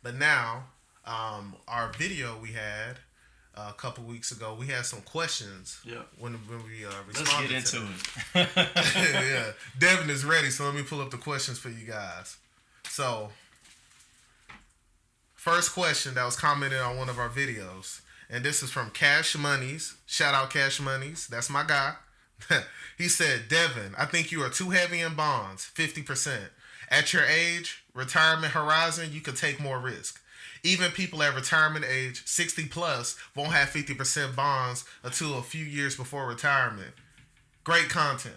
But now, our video we had a couple weeks ago, we had some questions. Yeah. When we Let's get responded into to them. it. Yeah, Devin is ready, so let me pull up the questions for you guys. So, first question that was commented on one of our videos, and this is from Cash Monies. Shout out Cash Monies. That's my guy. He said, Devin, I think you are too heavy in bonds, 50%. At your age, retirement horizon, you could take more risk. Even people at retirement age, 60 plus, won't have 50% bonds until a few years before retirement. Great content.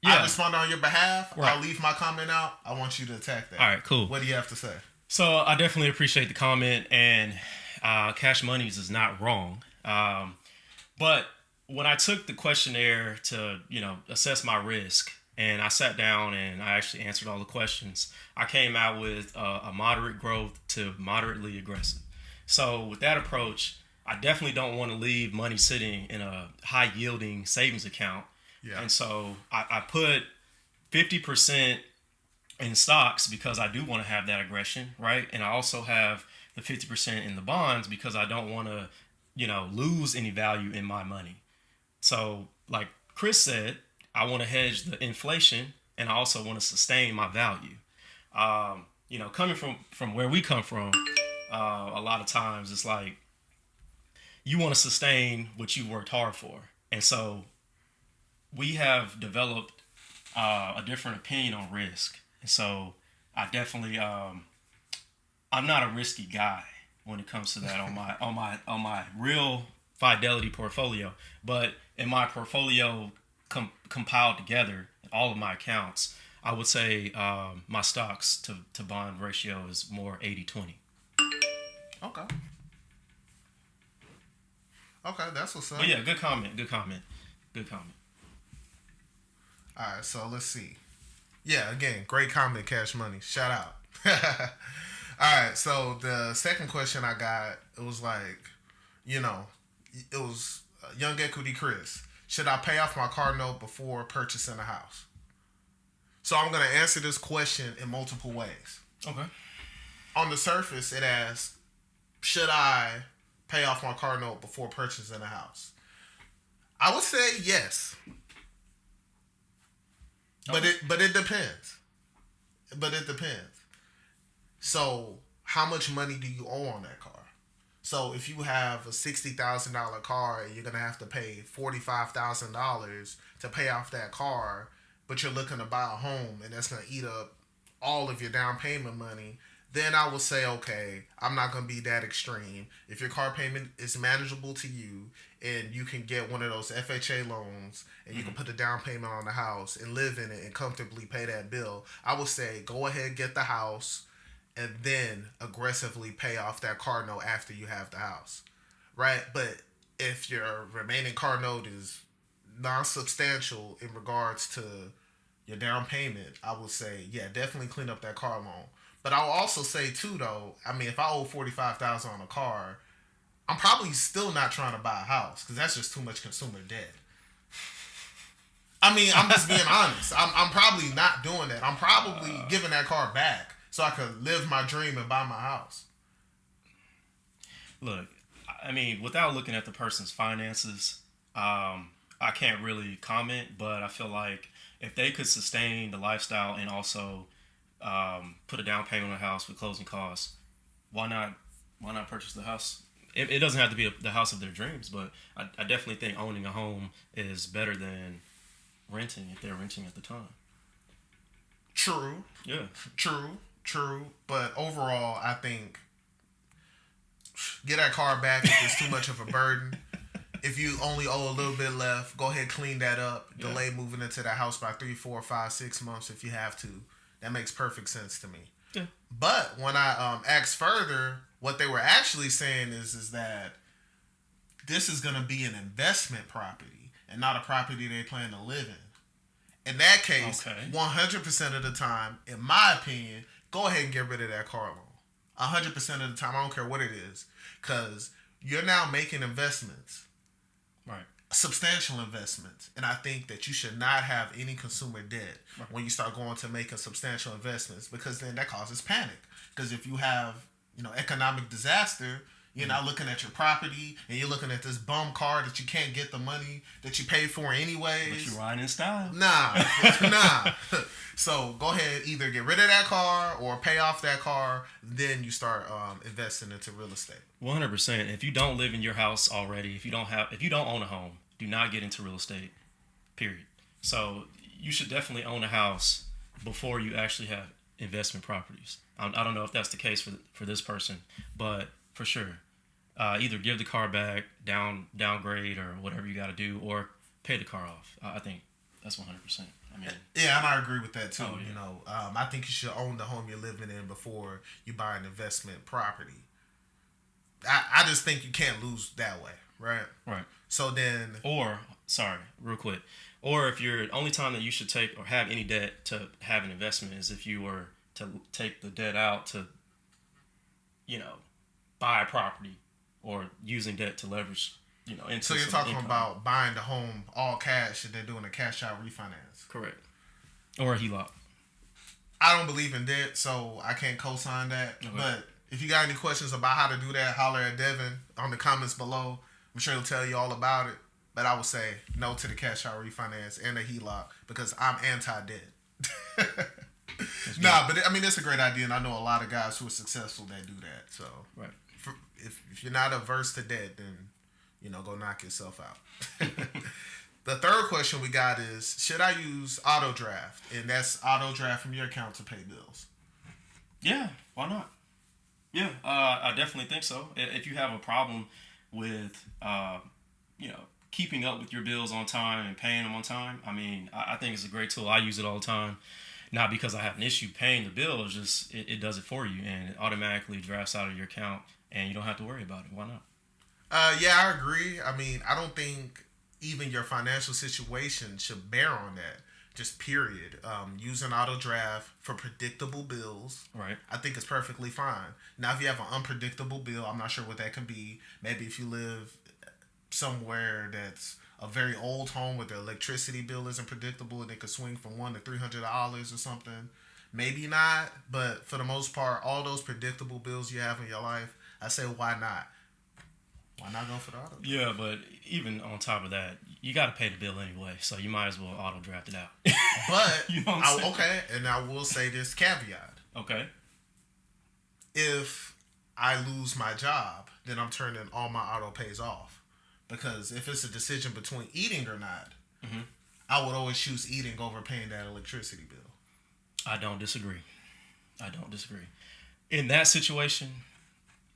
I Yeah. respond on your behalf. Right. I'll leave my comment out. I want you to attack that. All right, cool. What do you have to say? So I definitely appreciate the comment, and Cash Monies is not wrong. But when I took the questionnaire to, assess my risk, and I sat down and I actually answered all the questions, I came out with a moderate growth to moderately aggressive. So with that approach, I definitely don't want to leave money sitting in a high yielding savings account. Yeah. And so I put 50% in stocks because I do want to have that aggression, right? And I also have the 50% in the bonds because I don't want to, lose any value in my money. So, like Chris said, I want to hedge the inflation and I also want to sustain my value. Coming from where we come from, a lot of times it's like you want to sustain what you worked hard for. And so we have developed a different opinion on risk. And so I definitely, I'm not a risky guy when it comes to that on my real Fidelity portfolio. But in my portfolio compiled together, all of my accounts, I would say my stocks to bond ratio is more 80-20. Okay. Okay, that's what's up. But yeah, good comment. All right, so let's see. Yeah, again, great comment, Cash Money. Shout out. All right, so the second question I got, it was like, it was Young Equity Chris. Should I pay off my car note before purchasing a house? So I'm going to answer this question in multiple ways. Okay. On the surface, it asks, should I pay off my car note before purchasing a house? I would say yes. Okay. But it depends. But it depends. So how much money do you owe on that car? So if you have a $60,000 car and you're gonna have to pay $45,000 to pay off that car, but you're looking to buy a home and that's gonna eat up all of your down payment money, then I will say, okay, I'm not gonna be that extreme. If your car payment is manageable to you and you can get one of those FHA loans and you can put a down payment on the house and live in it and comfortably pay that bill, I would say go ahead, get the house, and then aggressively pay off that car note after you have the house, right? But if your remaining car note is non-substantial in regards to your down payment, I would say, yeah, definitely clean up that car loan. But I'll also say too, though, I mean, if I owe $45,000 on a car, I'm probably still not trying to buy a house because that's just too much consumer debt. I mean, I'm just being honest. I'm probably not doing that. I'm probably giving that car back so I could live my dream and buy my house. Look, I mean, without looking at the person's finances, I can't really comment, but I feel like if they could sustain the lifestyle and also put a down payment on a house with closing costs, why not purchase the house? It doesn't have to be the house of their dreams, but I definitely think owning a home is better than renting if they're renting at the time. True. Yeah. True. But overall, I think get that car back if it's too much of a burden. If you only owe a little bit left, go ahead, clean that up. Yeah. Delay moving into that house by 3, 4, 5, 6 months if you have to. That makes perfect sense to me. Yeah. But when I asked further, what they were actually saying is that this is going to be an investment property and not a property they plan to live in. In that case, 100% of the time, in my opinion, go ahead and get rid of that car loan. 100% of the time, I don't care what it is, because you're now making investments. Right. substantial investments, and I think that you should not have any consumer debt when you start going to making substantial investments, because then that causes panic. Because if you have, economic disaster, you're not looking at your property, and you're looking at this bum car that you can't get the money that you paid for anyways. But you riding in style. Nah, nah. So go ahead, either get rid of that car or pay off that car. Then you start investing into real estate. 100%. If you don't live in your house already, if you don't own a home, do not get into real estate. Period. So you should definitely own a house before you actually have investment properties. I don't know if that's the case for this person, but for sure, either give the car back, downgrade, or whatever you got to do, or pay the car off. I think that's 100%. I mean, yeah, and I agree with that too. Oh, yeah. I think you should own the home you're living in before you buy an investment property. I just think you can't lose that way, right? Right. So then, real quick. Or if you're only time that you should take or have any debt to have an investment is if you were to take the debt out to, buy a property, or using debt to leverage, into. So you're talking about buying the home all cash and then doing a cash out refinance. Correct. Or a HELOC. I don't believe in debt, so I can't co-sign that. Okay. But if you got any questions about how to do that, holler at Devin on the comments below. I'm sure he'll tell you all about it. But I would say no to the cash out refinance and the HELOC because I'm anti-debt. Nah, but I mean, it's a great idea, and I know a lot of guys who are successful that do that. So right. If you're not averse to debt, then, go knock yourself out. The third question we got is, should I use autodraft? And that's autodraft from your account to pay bills. Yeah, why not? Yeah, I definitely think so. If you have a problem with, keeping up with your bills on time and paying them on time, I mean, I think it's a great tool. I use it all the time. Not because I have an issue paying the bill, it's just it does it for you, and it automatically drafts out of your account, and you don't have to worry about it. Why not? Yeah, I agree. I mean, I don't think even your financial situation should bear on that. Just period. Using auto draft for predictable bills, right? I think it's perfectly fine. Now, if you have an unpredictable bill, I'm not sure what that can be. Maybe if you live somewhere that's a very old home where the electricity bill isn't predictable and it could swing from $100 to $300 or something. Maybe not, but for the most part, all those predictable bills you have in your life, I say, why not? Why not go for the auto? Yeah, but even on top of that, you got to pay the bill anyway, so you might as well auto draft it out. But okay, and I will say this caveat. Okay. If I lose my job, then I'm turning all my auto pays off, because if it's a decision between eating or not, I would always choose eating over paying that electricity bill. I don't disagree. In that situation,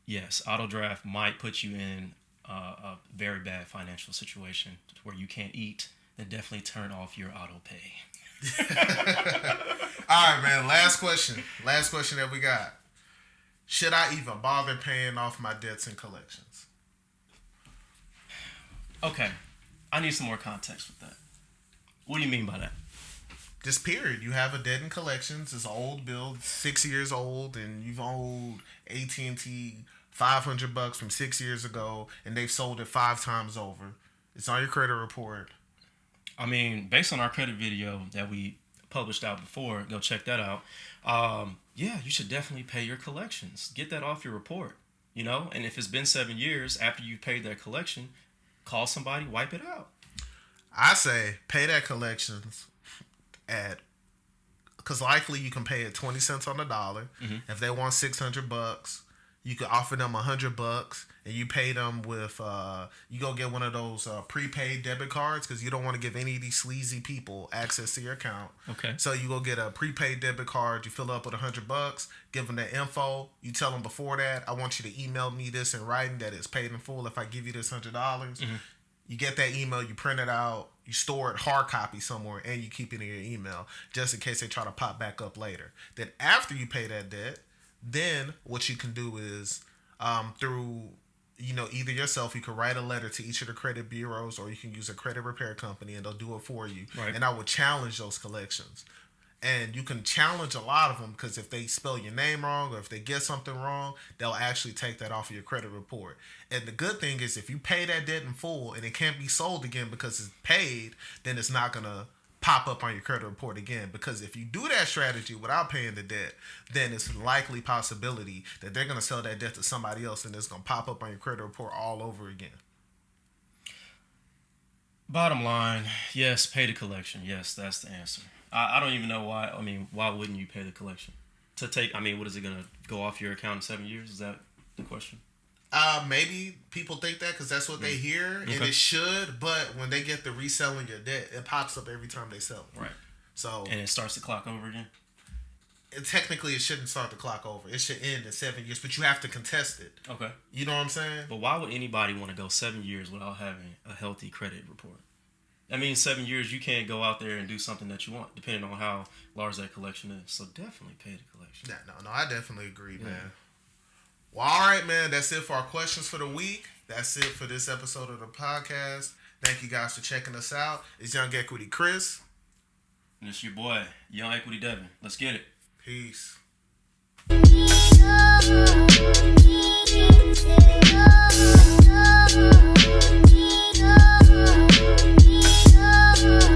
yes, auto draft might put you in a very bad financial situation where you can't eat. Then definitely turn off your auto pay. All right, man. Last question that we got. Should I even bother paying off my debts and collections? Okay. I need some more context with that. What do you mean by that? Just period. You have a debt in collections. It's an old bill, 6 years old, and you've owed AT&T $500 from 6 years ago, and they've sold it 5 times over. It's on your credit report. I mean, based on our credit video that we published out before, go check that out. Yeah, you should definitely pay your collections. Get that off your report, And if it's been 7 years after you paid that collection, call somebody, wipe it out. I say pay that collections because likely you can pay it 20 cents on the dollar. If they want $600, you could offer them $100, and you pay them with you go get one of those prepaid debit cards, because you don't want to give any of these sleazy people access to your account. Okay. So you go get a prepaid debit card. You fill up with $100. Give them the info. You tell them before that, I want you to email me this in writing that it's paid in full if I give you this $100. You get that email, you print it out, you store it hard copy somewhere, and you keep it in your email just in case they try to pop back up later. Then after you pay that debt, then what you can do is through either yourself, you can write a letter to each of the credit bureaus, or you can use a credit repair company and they'll do it for you. Right. And I would challenge those collections. And you can challenge a lot of them because if they spell your name wrong or if they get something wrong, they'll actually take that off of your credit report. And the good thing is if you pay that debt in full and it can't be sold again because it's paid, then it's not going to pop up on your credit report again. Because if you do that strategy without paying the debt, then it's a likely possibility that they're going to sell that debt to somebody else and it's going to pop up on your credit report all over again. Bottom line, yes, pay the collection. Yes, that's the answer. I don't even know why. I mean, why wouldn't you pay the collection? To take, I mean, what is it going to go off your account in 7 years? Is that the question? Maybe people think that because that's what they hear, and it should. But when they get the reselling your debt, it pops up every time they sell it. Right. So and it starts the clock over again. Technically, it shouldn't start the clock over. It should end in 7 years, but you have to contest it. Okay. You know what I'm saying? But why would anybody want to go 7 years without having a healthy credit report? I mean, 7 years, you can't go out there and do something that you want, depending on how large that collection is. So definitely pay the collection. Yeah, no, I definitely agree, man. Well, all right, man. That's it for our questions for the week. That's it for this episode of the podcast. Thank you guys for checking us out. It's Young Equity Chris. And it's your boy, Young Equity Devin. Let's get it. Peace.